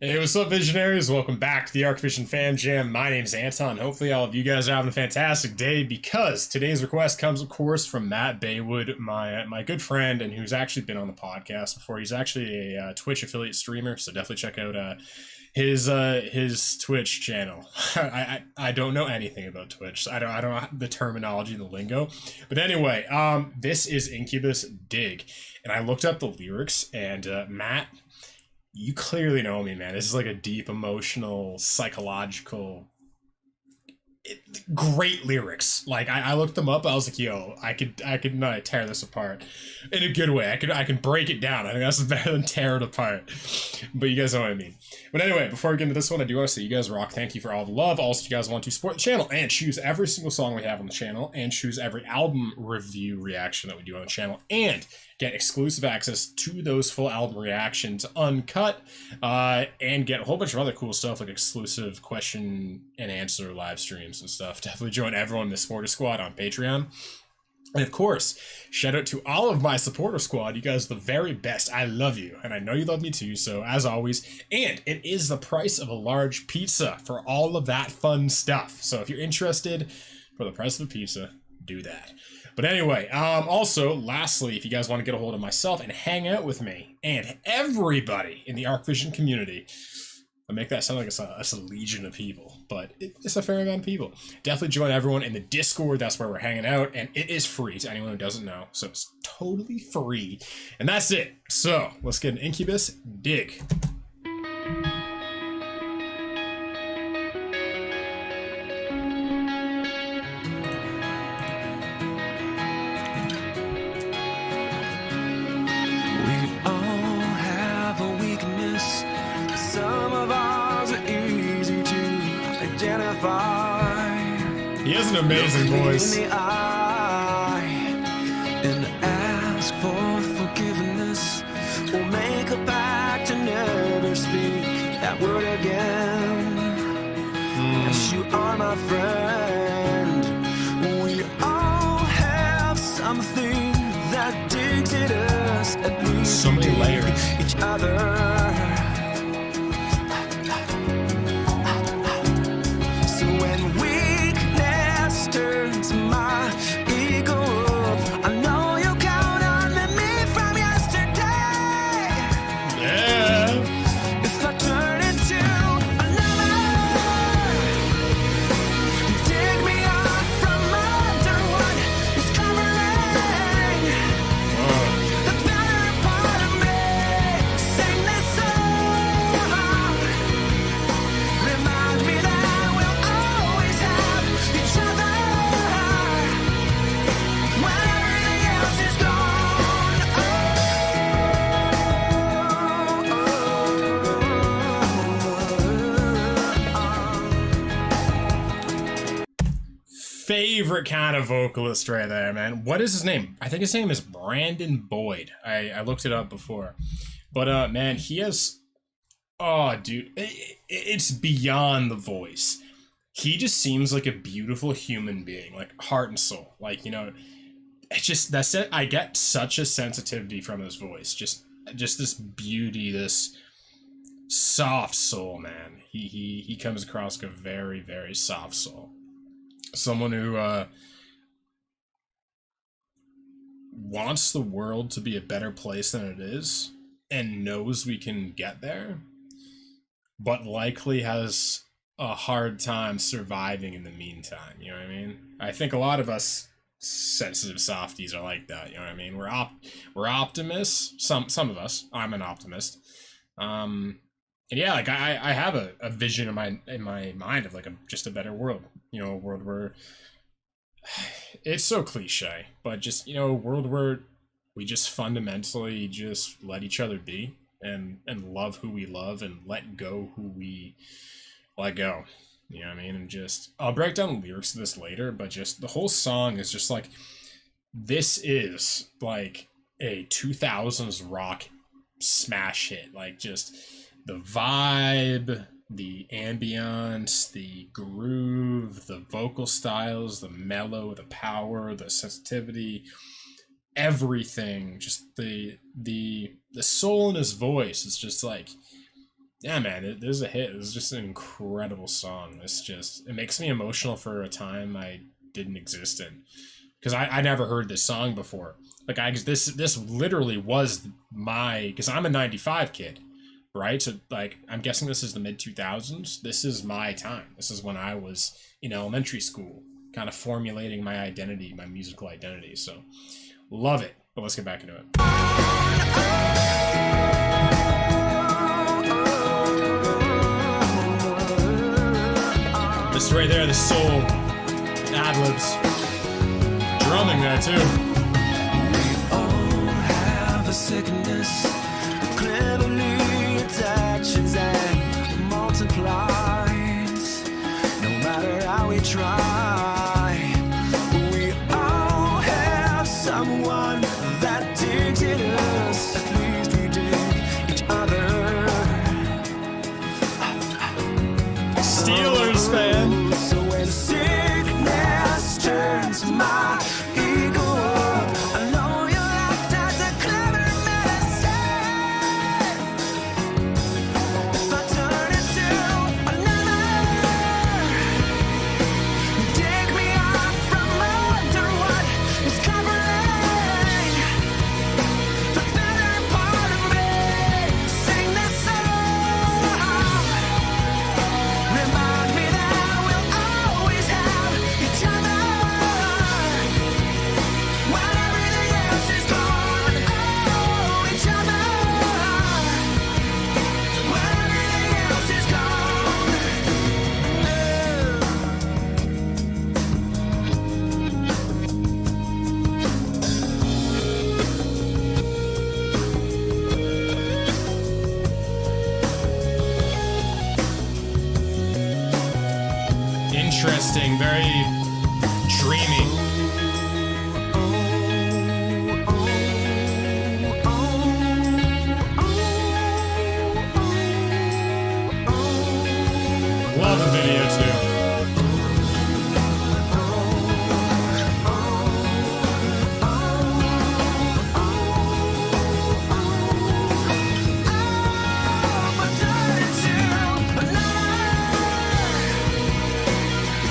Hey, what's up, Visionaries? Welcome back to the Archvision Fan Jam. My name's Anton. Hopefully, all of you guys are having a fantastic day because today's request comes, of course, from Matt Baywood, my good friend, and who's actually been on the podcast before. He's actually a Twitch affiliate streamer, so definitely check out his Twitch channel. I don't know anything about Twitch. So I don't know the terminology and the lingo, but anyway, this is Incubus Dig, and I looked up the lyrics, and Matt, you clearly know me, man. This is like a deep, emotional, psychological, great lyrics. Like I looked them up. I was like, yo, I could tear this apart in a good way. I can break it down. I think that's better than tear it apart. But you guys know what I mean. But anyway, before we get into this one, I do want to say you guys rock. Thank you for all the love. Also, if you guys want to support the channel and choose every single song we have on the channel and choose every album review reaction that we do on the channel and get exclusive access to those full album reactions uncut, and get a whole bunch of other cool stuff like exclusive question and answer live streams and stuff. Definitely join everyone in the supporter squad on Patreon. And of course, shout out to all of my supporter squad. You guys are the very best. I love you, and I know you love me too, so as always. And it is the price of a large pizza for all of that fun stuff. So if you're interested, for the price of a pizza, do that. But anyway, also, lastly, if you guys want to get a hold of myself and hang out with me and everybody in the Archvision community, I make that sound like it's a legion of people, but it's a fair amount of people. Definitely join everyone in the Discord. That's where we're hanging out, and it is free to anyone who doesn't know, so it's totally free. And that's it. So let's get an Incubus Dig. He has an amazing voice. And ask for forgiveness, or make a pact to never speak that word again. Yes, you are my friend. We all have something that digs at us. At least so many layers. Each other. Favorite kind of vocalist right there, man. What is his name? I think his name is Brandon Boyd. I looked it up before. But, man, he has... Oh, dude. It's beyond the voice. He just seems like a beautiful human being. Like, heart and soul. Like, you know... It's just... That's it. I get such a sensitivity from his voice. Just this beauty, this soft soul, man. He comes across like a very, very soft soul. Someone who wants the world to be a better place than it is and knows we can get there, but likely has a hard time surviving in the meantime. You know what I mean? I think a lot of us sensitive softies are like that. You know what I mean? We're optimists. Some of us. I'm an optimist. And yeah, like I have a vision in my mind of like just a better world. You know, a world where it's so cliche, but just, you know, a world where we just fundamentally just let each other be and love who we love and let go who we let go. You know what I mean? And just, I'll break down the lyrics of this later, but just the whole song is just like, this is like a 2000s rock smash hit. Like just the vibe, the ambience, the groove, the vocal styles, the mellow, the power, the sensitivity, everything, just the soul in his voice is just like, Yeah, man, this is a hit. It was just an incredible song. It makes me emotional for a time I didn't exist in. Because I never heard this song before. Like, this literally was because I'm a 95 kid, right? So, like, I'm guessing this is the mid-2000s. This is my time. This is when I was in elementary school, kind of formulating my identity, my musical identity. So, love it. But let's get back into it. This right there, the soul ad-libs. Drumming there too. We all have a sickness that cleverly attaches and multiplies. No matter how we try, we all have someone that digs at us. At least we dig each other. Steelers fan. So when sickness turns my ego up, I know your laughter's a clever medicine. If I turn into another, you dig me up from under what is covering the better part of me. Sing this song. Remind me that we'll always have each other when everything else is gone. Oh, each other when everything else is gone. Interesting, very dreamy. Love the video too.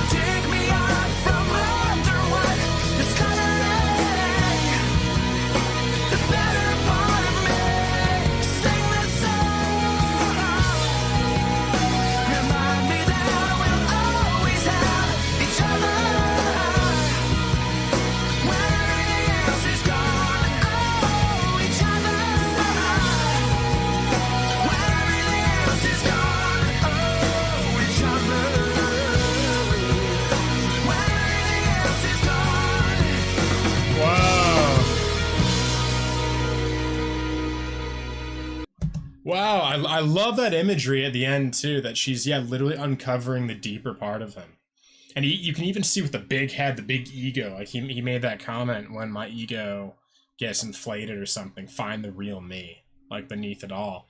Take me out from under what is covering the better part of me. Sing this song. Remind me that we'll always have each other when everything else is gone. Oh, each other when everything else is gone. Oh, each other when everything else is gone. Wow. Wow, I love that imagery at the end too, that she's, yeah, literally uncovering the deeper part of him. And you can even see with the big head, the big ego, like he made that comment, when my ego gets inflated or something, find the real me, like beneath it all.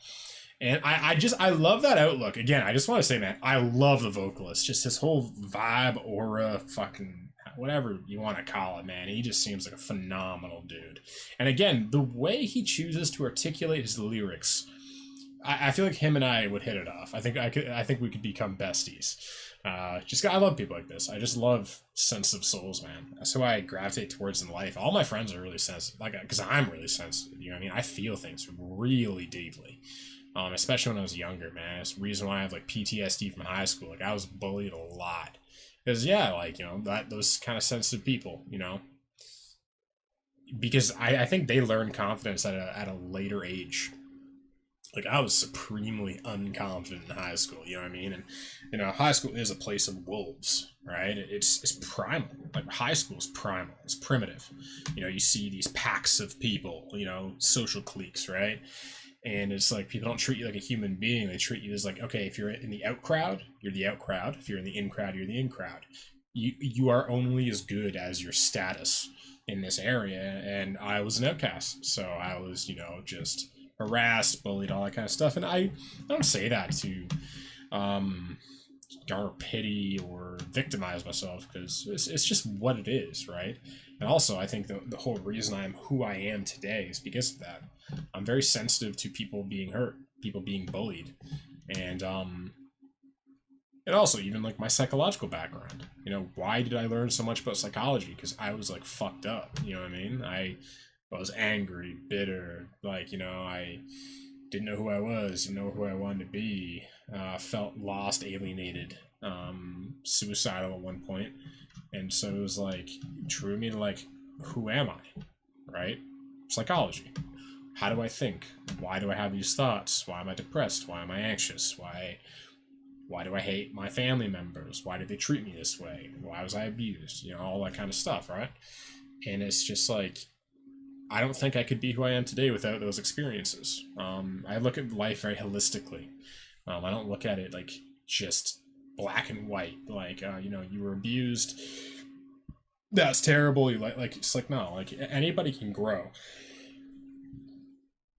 And I love that outlook. Again, I just want to say, man, I love the vocalist. Just his whole vibe, aura, fucking whatever you want to call it, man. He just seems like a phenomenal dude. And again, the way he chooses to articulate his lyrics, I feel like him and I would hit it off. I think we could become besties. I love people like this. I just love sensitive souls, man. That's who I gravitate towards in life. All my friends are really sensitive, like, because I'm really sensitive. You know what I mean? I feel things really deeply. Especially when I was younger, man. It's the reason why I have like PTSD from high school. Like, I was bullied a lot. Because, yeah, like, you know, those kind of sensitive people, you know. Because I think they learn confidence at a later age. Like, I was supremely unconfident in high school, you know what I mean? And, you know, high school is a place of wolves, right? It's primal. Like, high school is primal. It's primitive. You know, you see these packs of people, you know, social cliques, right? And it's like, people don't treat you like a human being. They treat you as like, okay, if you're in the out crowd, you're the out crowd. If you're in the in crowd, you're the in crowd. You are only as good as your status in this area. And I was an outcast. So I was, you know, just harassed, bullied, all that kind of stuff. And I don't say that to garner pity or victimize myself, because it's just what it is, right? And also, I think the whole reason I'm who I am today is because of that. I'm very sensitive to people being hurt, people being bullied. And and also even like my psychological background. You know, why did I learn so much about psychology? Because I was like fucked up. You know what I mean? I was angry, bitter, like, you know, I didn't know who I was, didn't know who I wanted to be, felt lost, alienated, suicidal at one point. And so it was like, drew me to like, who am I? Right? Psychology. How do I think? Why do I have these thoughts? Why am I depressed? Why am I anxious? Why do I hate my family members? Why did they treat me this way? Why was I abused? You know, all that kind of stuff, right? And it's just like, I don't think I could be who I am today without those experiences. I look at life very holistically. I don't look at it like just black and white. Like, you know, you were abused. That's terrible. You like it's like, no, like anybody can grow.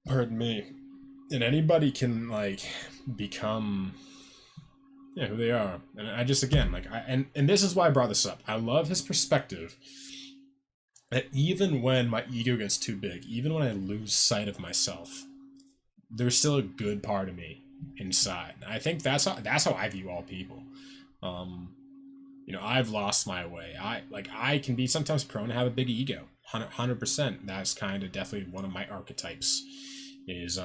Pardon me. And anybody can like become, yeah, who they are. And I just, again, like, and this is why I brought this up. I love his perspective that even when my ego gets too big, even when I lose sight of myself, there's still a good part of me inside. I think that's how I view all people. You know, I've lost my way. I can be sometimes prone to have a big ego. 100%. That's kind of definitely one of my archetypes. Is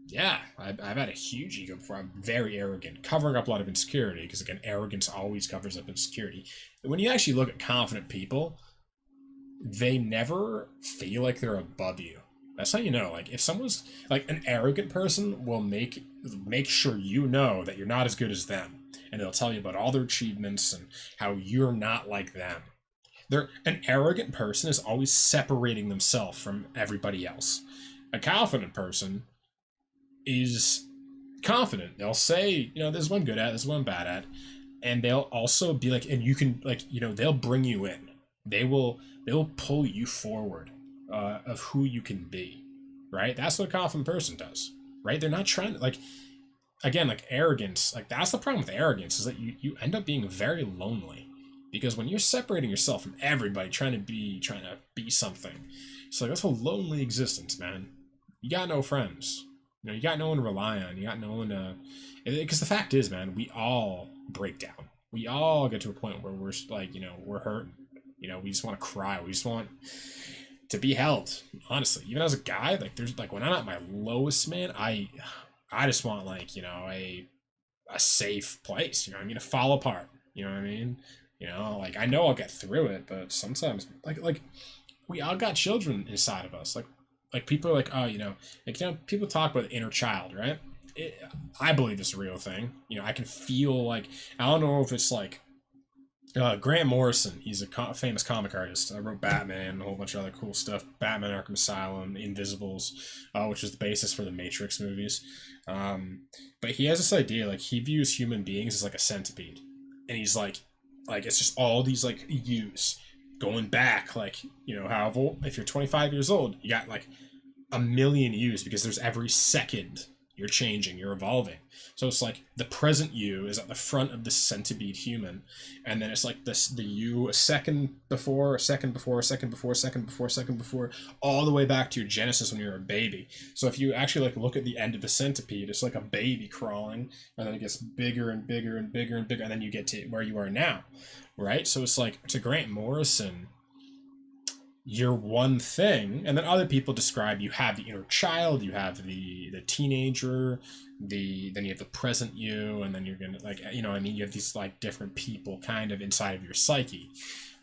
yeah, I've had a huge ego before. I'm very arrogant, covering up a lot of insecurity, because again, arrogance always covers up insecurity. When you actually look at confident people, they never feel like they're above you. That's how you know. Like, if someone's like, an arrogant person will make sure you know that you're not as good as them, and they'll tell you about all their achievements and how you're not like them. An arrogant person is always separating themselves from everybody else. A confident person is confident. They'll say, you know, this is what I'm good at, this is what I'm bad at, and they'll also be like, and you can, like, you know, they'll bring you in. They'll pull you forward of who you can be, right? That's what a confident person does, right? They're not trying to, like, again, like arrogance, like that's the problem with arrogance, is that you end up being very lonely, because when you're separating yourself from everybody, trying to be something, it's like, that's a lonely existence, man. You got no friends. You know, you got no one to rely on. You got no one to, because the fact is, man, we all break down. We all get to a point where we're like, you know, we're hurting. You know, we just want to cry. We just want to be held. Honestly, even as a guy, like, there's like, when I'm at my lowest, man, I just want, like, you know, a safe place. You know what I mean? To fall apart. You know what I mean? You know, like, I know I'll get through it, but sometimes, like we all got children inside of us. Like people are like, oh, you know, like, you know, people talk about the inner child, right? I believe it's a real thing. You know, I can feel like, I don't know if it's like, Grant Morrison, he's a famous comic artist. I wrote Batman, a whole bunch of other cool stuff. Batman Arkham Asylum, Invisibles, which is the basis for the Matrix movies. But he has this idea, like, he views human beings as like a centipede. And he's like it's just all these like yous going back, like, you know, how if you're 25 years old, you got like a million yous, because there's every second you're changing, you're evolving. So it's like the present you is at the front of the centipede human, and then it's like the you a second before, a second before, a second before, a second before, a second before, all the way back to your genesis when you're a baby. So if you actually like look at the end of a centipede, it's like a baby crawling, and then it gets bigger and bigger and bigger and bigger, and then you get to where you are now, right? So it's like, to Grant Morrison, you're one thing, and then other people describe, you have the inner child, you have the teenager, then you have the present you, and then you're gonna, like, you know, I mean, you have these like different people kind of inside of your psyche.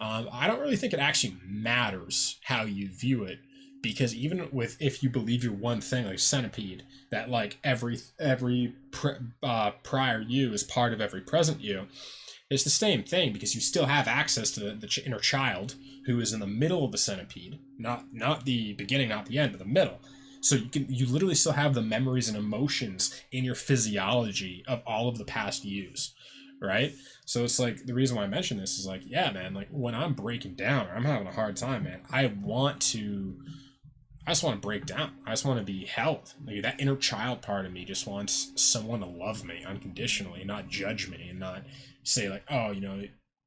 I don't really think it actually matters how you view it, because even with, if you believe you're one thing, like centipede, that like every prior you is part of every present you, it's the same thing, because you still have access to the inner child, who is in the middle of the centipede, not the beginning, not the end, but the middle. So you literally still have the memories and emotions in your physiology of all of the past yous, right? So it's like, the reason why I mention this is like, yeah, man, like when I'm breaking down, or I'm having a hard time, man, I just want to break down. I just want to be held. Like, that inner child part of me just wants someone to love me unconditionally, not judge me, and not say like, oh, you know,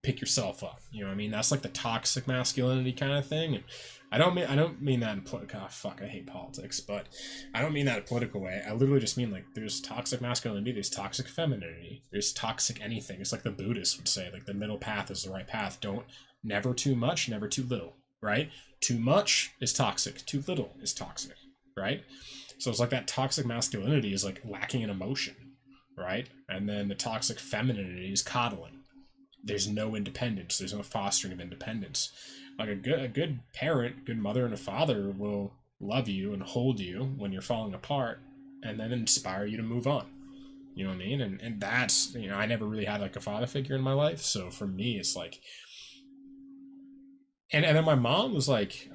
pick yourself up. You know what I mean? That's like the toxic masculinity kind of thing. And I don't mean that in political. Oh, fuck, I hate politics, but I don't mean that in a political way. I literally just mean like there's toxic masculinity, there's toxic femininity, there's toxic anything. It's like the Buddhists would say, like the middle path is the right path. Never too much, never too little, right? Too much is toxic, too little is toxic, right? So it's like that toxic masculinity is like lacking in emotion, right? And then the toxic femininity is coddling. There's no independence. There's no fostering of independence. Like a good parent, good mother and a father will love you and hold you when you're falling apart and then inspire you to move on. You know what I mean? And that's, you know, I never really had like a father figure in my life. So for me, it's like, and then my mom was like,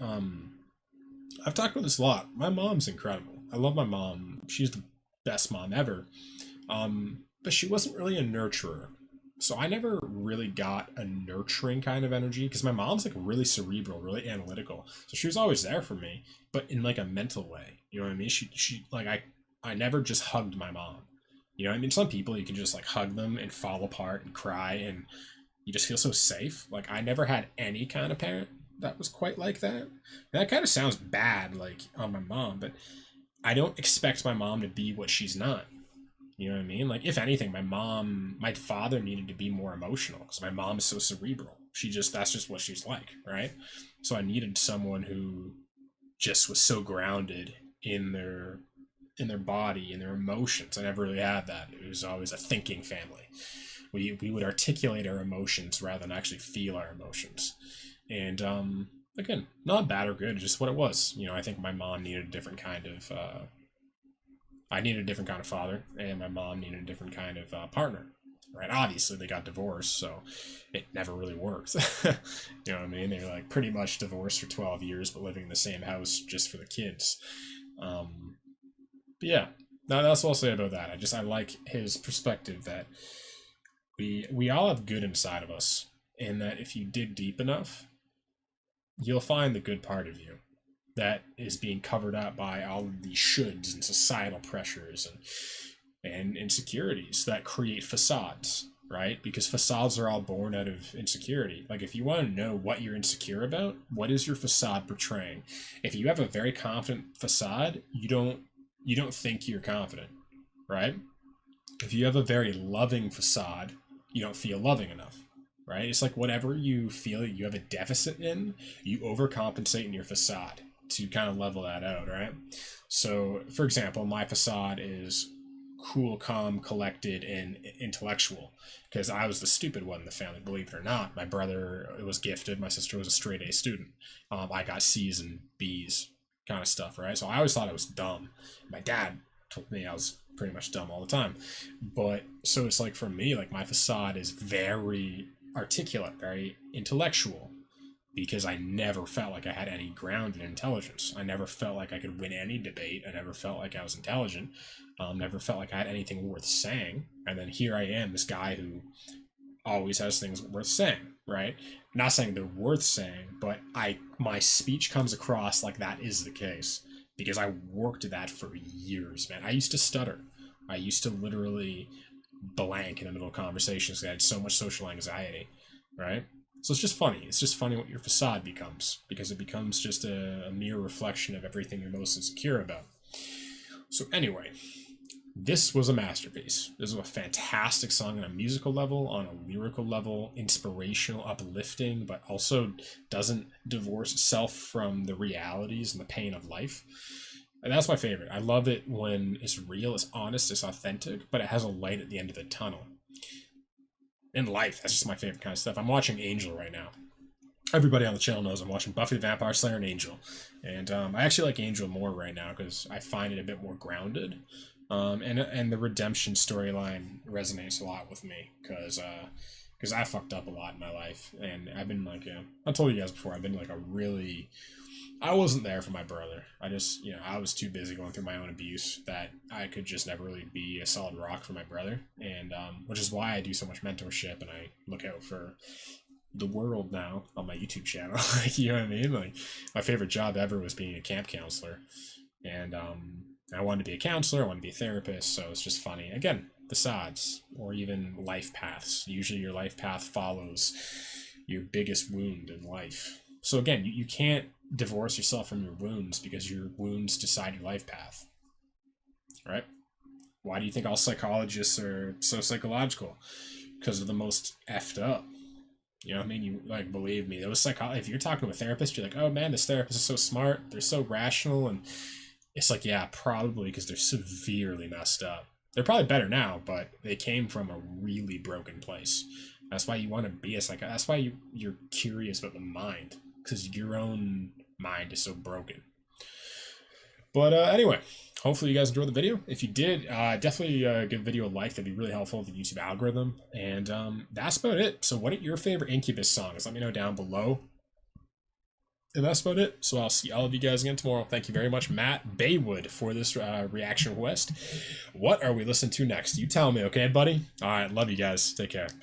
I've talked about this a lot. My mom's incredible. I love my mom. She's the best mom ever. But she wasn't really a nurturer. So I never really got a nurturing kind of energy because my mom's like really cerebral, really analytical. So she was always there for me, but in like a mental way. You know what I mean? She like I never just hugged my mom. You know what I mean? Some people you can just like hug them and fall apart and cry and you just feel so safe. Like I never had any kind of parent that was quite like that. And that kind of sounds bad like on my mom, but I don't expect my mom to be what she's not. You know what I mean? Like, if anything, my father needed to be more emotional because my mom is so cerebral. That's just what she's like, right? So I needed someone who just was so grounded in their body, in their emotions. I never really had that. It was always a thinking family. We would articulate our emotions rather than actually feel our emotions. And again, not bad or good, just what it was. You know, I think my mom needed a different kind of I needed a different kind of father, and my mom needed a different kind of partner, right? Obviously, they got divorced, so it never really worked. You know what I mean? They were like pretty much divorced for 12 years, but living in the same house just for the kids. But yeah, no, that's what I'll say about that. I like his perspective that we all have good inside of us, and that if you dig deep enough, you'll find the good part of you that is being covered up by all of these shoulds and societal pressures and insecurities that create facades, right? Because facades are all born out of insecurity. Like if you want to know what you're insecure about, what is your facade portraying? If you have a very confident facade, you don't think you're confident, right? If you have a very loving facade, you don't feel loving enough. Right? It's like whatever you feel you have a deficit in, you overcompensate in your facade to kind of level that out, right? So, for example, my facade is cool, calm, collected, and intellectual because I was the stupid one in the family, believe it or not. My brother was gifted. My sister was a straight A student. I got C's and B's kind of stuff, right? So I always thought I was dumb. My dad told me I was pretty much dumb all the time. But so it's like for me, like my facade is very articulate, very intellectual, because I never felt like I had any grounded intelligence. I never felt like I could win any debate. I never felt like I was intelligent. Never felt like I had anything worth saying. And then here I am, this guy who always has things worth saying, right? Not saying they're worth saying, but my speech comes across like that is the case because I worked at that for years, man. I used to stutter. I used to literally blank in the middle of conversations because I had so much social anxiety, right? So it's just funny. It's just funny what your facade becomes because it becomes just a mere reflection of everything you're most insecure about. So anyway, this was a masterpiece. This was a fantastic song on a musical level, on a lyrical level, inspirational, uplifting, but also doesn't divorce itself from the realities and the pain of life. And that's my favorite. I love it when it's real, it's honest, it's authentic, but it has a light at the end of the tunnel. In life, that's just my favorite kind of stuff. I'm watching Angel right now. Everybody on the channel knows I'm watching Buffy the Vampire Slayer and Angel. And I actually like Angel more right now because I find it a bit more grounded. And the redemption storyline resonates a lot with me because I fucked up a lot in my life. And I've been like, I told you guys before, I've been like I wasn't there for my brother. I just, I was too busy going through my own abuse that I could just never really be a solid rock for my brother. And which is why I do so much mentorship and I look out for the world now on my YouTube channel. Like, you know what I mean? Like, my favorite job ever was being a camp counselor. And I wanted to be a counselor, I wanted to be a therapist, so it's just funny. Again, facades or even life paths. Usually your life path follows your biggest wound in life. So again, you can't divorce yourself from your wounds because your wounds decide your life path, right? Why do you think all psychologists are so psychological? Because they're the most effed up. You know what I mean? You, like, believe me, those if you're talking to a therapist, you're like, oh man, this therapist is so smart, they're so rational, and it's like, yeah, probably because they're severely messed up. They're probably better now, but they came from a really broken place. That's why you want to be a psychologist. That's why you're curious about the mind, because your own mind is so broken. But anyway, hopefully you guys enjoyed the video. If you did, definitely give the video a like. That'd be really helpful to the YouTube algorithm. And that's about it. So what are your favorite Incubus songs? Let me know down below. And that's about it. So I'll see all of you guys again tomorrow. Thank you very much, Matt Baywood, for this reaction request. What are we listening to next? You tell me, okay, buddy? All right, love you guys. Take care. Peace.